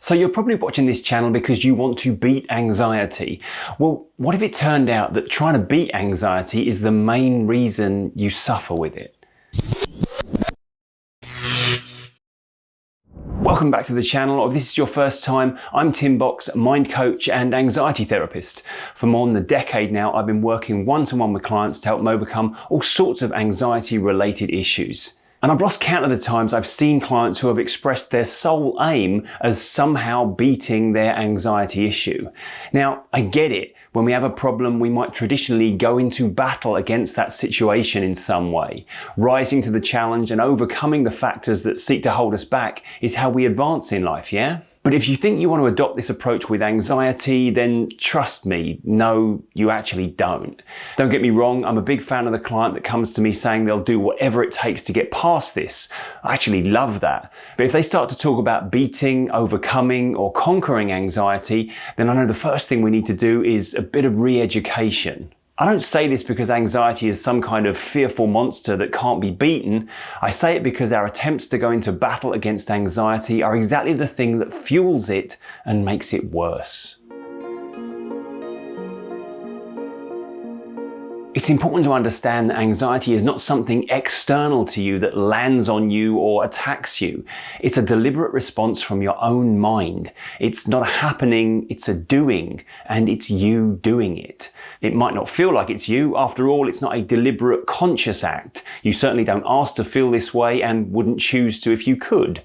So you're probably watching this channel because you want to beat anxiety. Well, what if it turned out that trying to beat anxiety is the main reason you suffer with it? Welcome back to the channel, or if this is your first time, I'm Tim Box, mind coach and anxiety therapist. For more than a decade now, I've been working one-to-one with clients to help them overcome all sorts of anxiety-related issues. And I've lost count of the times I've seen clients who have expressed their sole aim as somehow beating their anxiety issue. Now, I get it. When we have a problem, we might traditionally go into battle against that situation in some way. Rising to the challenge and overcoming the factors that seek to hold us back is how we advance in life, yeah? But if you think you want to adopt this approach with anxiety, then trust me, no, you actually don't. Don't get me wrong, I'm a big fan of the client that comes to me saying they'll do whatever it takes to get past this. I actually love that. But if they start to talk about beating, overcoming, or conquering anxiety, then I know the first thing we need to do is a bit of re-education. I don't say this because anxiety is some kind of fearful monster that can't be beaten. I say it because our attempts to go into battle against anxiety are exactly the thing that fuels it and makes it worse. It's important to understand that anxiety is not something external to you that lands on you or attacks you. It's a deliberate response from your own mind. It's not a happening, it's a doing, and it's you doing it. It might not feel like it's you. After all, it's not a deliberate, conscious act. You certainly don't ask to feel this way and wouldn't choose to if you could.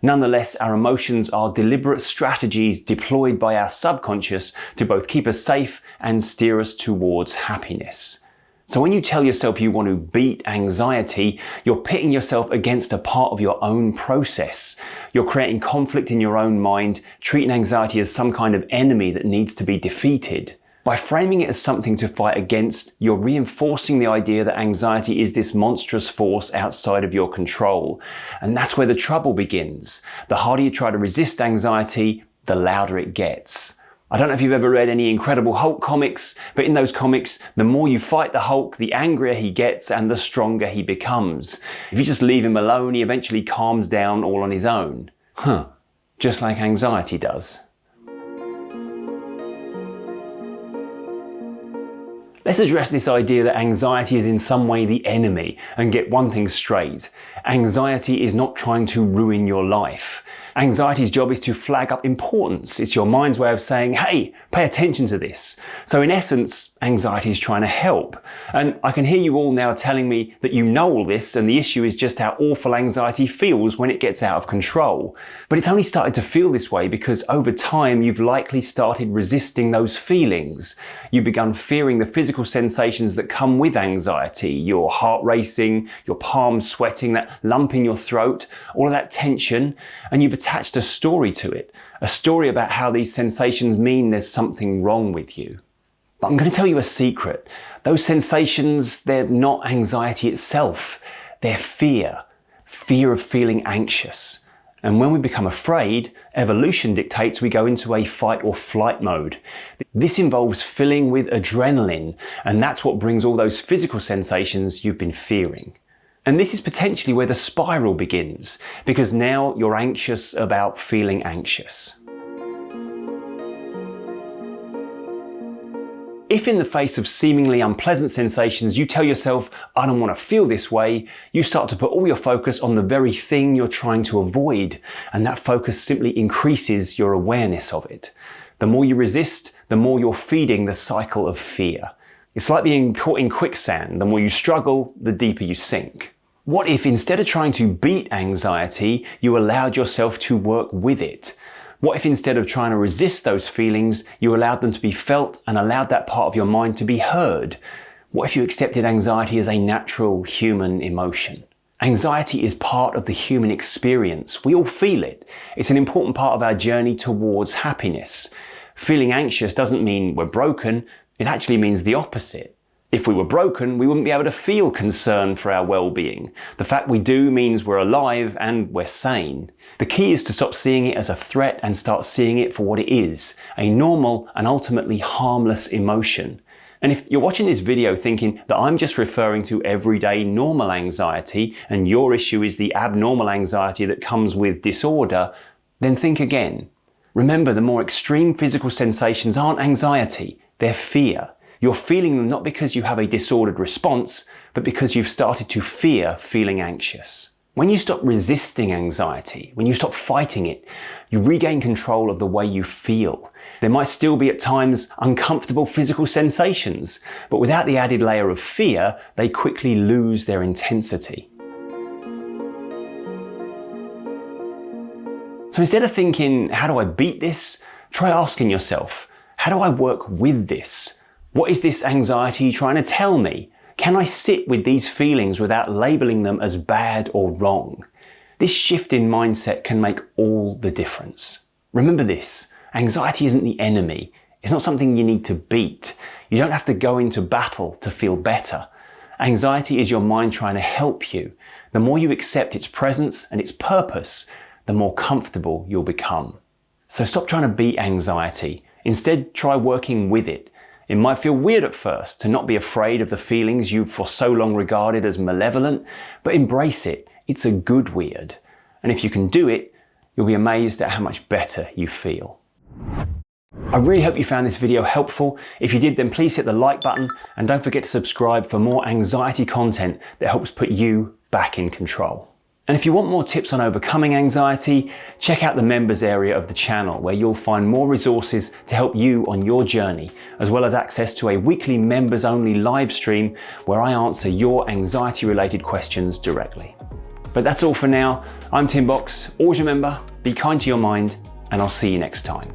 Nonetheless, our emotions are deliberate strategies deployed by our subconscious to both keep us safe and steer us towards happiness. So when you tell yourself you want to beat anxiety, you're pitting yourself against a part of your own process. You're creating conflict in your own mind, treating anxiety as some kind of enemy that needs to be defeated. By framing it as something to fight against, you're reinforcing the idea that anxiety is this monstrous force outside of your control. And that's where the trouble begins. The harder you try to resist anxiety, the louder it gets. I don't know if you've ever read any Incredible Hulk comics, but in those comics, the more you fight the Hulk, the angrier he gets and the stronger he becomes. If you just leave him alone, he eventually calms down all on his own. Just like anxiety does. Let's address this idea that anxiety is in some way the enemy and get one thing straight. Anxiety is not trying to ruin your life. Anxiety's job is to flag up importance. It's your mind's way of saying, hey, pay attention to this. So in essence, anxiety is trying to help. And I can hear you all now telling me that you know all this and the issue is just how awful anxiety feels when it gets out of control. But it's only started to feel this way because over time you've likely started resisting those feelings. You've begun fearing the physical sensations that come with anxiety, your heart racing, your palms sweating, that lump in your throat, all of that tension, and you've attached a story to it, a story about how these sensations mean there's something wrong with you. But I'm going to tell you a secret. Those sensations, they're not anxiety itself. They're fear. Fear of feeling anxious. And when we become afraid, evolution dictates we go into a fight or flight mode. This involves filling with adrenaline, and that's what brings all those physical sensations you've been fearing. And this is potentially where the spiral begins, because now you're anxious about feeling anxious. If in the face of seemingly unpleasant sensations you tell yourself, I don't want to feel this way, you start to put all your focus on the very thing you're trying to avoid, and that focus simply increases your awareness of it. The more you resist, the more you're feeding the cycle of fear. It's like being caught in quicksand. The more you struggle, the deeper you sink. What if instead of trying to beat anxiety, you allowed yourself to work with it? What if instead of trying to resist those feelings, you allowed them to be felt and allowed that part of your mind to be heard? What if you accepted anxiety as a natural human emotion? Anxiety is part of the human experience. We all feel it. It's an important part of our journey towards happiness. Feeling anxious doesn't mean we're broken. It actually means the opposite. If we were broken, we wouldn't be able to feel concern for our well-being. The fact we do means we're alive and we're sane. The key is to stop seeing it as a threat and start seeing it for what it is, a normal and ultimately harmless emotion. And if you're watching this video thinking that I'm just referring to everyday normal anxiety and your issue is the abnormal anxiety that comes with disorder, then think again. Remember, the more extreme physical sensations aren't anxiety, they're fear. You're feeling them not because you have a disordered response, but because you've started to fear feeling anxious. When you stop resisting anxiety, when you stop fighting it, you regain control of the way you feel. There might still be at times uncomfortable physical sensations, but without the added layer of fear, they quickly lose their intensity. So instead of thinking, how do I beat this? Try asking yourself, how do I work with this? What is this anxiety trying to tell me? Can I sit with these feelings without labeling them as bad or wrong? This shift in mindset can make all the difference. Remember this, anxiety isn't the enemy. It's not something you need to beat. You don't have to go into battle to feel better. Anxiety is your mind trying to help you. The more you accept its presence and its purpose, the more comfortable you'll become. So stop trying to beat anxiety. Instead, try working with it. It might feel weird at first to not be afraid of the feelings you've for so long regarded as malevolent, but embrace it. It's a good weird. And if you can do it, you'll be amazed at how much better you feel. I really hope you found this video helpful. If you did, then please hit the like button and don't forget to subscribe for more anxiety content that helps put you back in control. And if you want more tips on overcoming anxiety, check out the members area of the channel where you'll find more resources to help you on your journey, as well as access to a weekly members only live stream where I answer your anxiety related questions directly. But that's all for now. I'm Tim Box. Always remember, be kind to your mind, and I'll see you next time.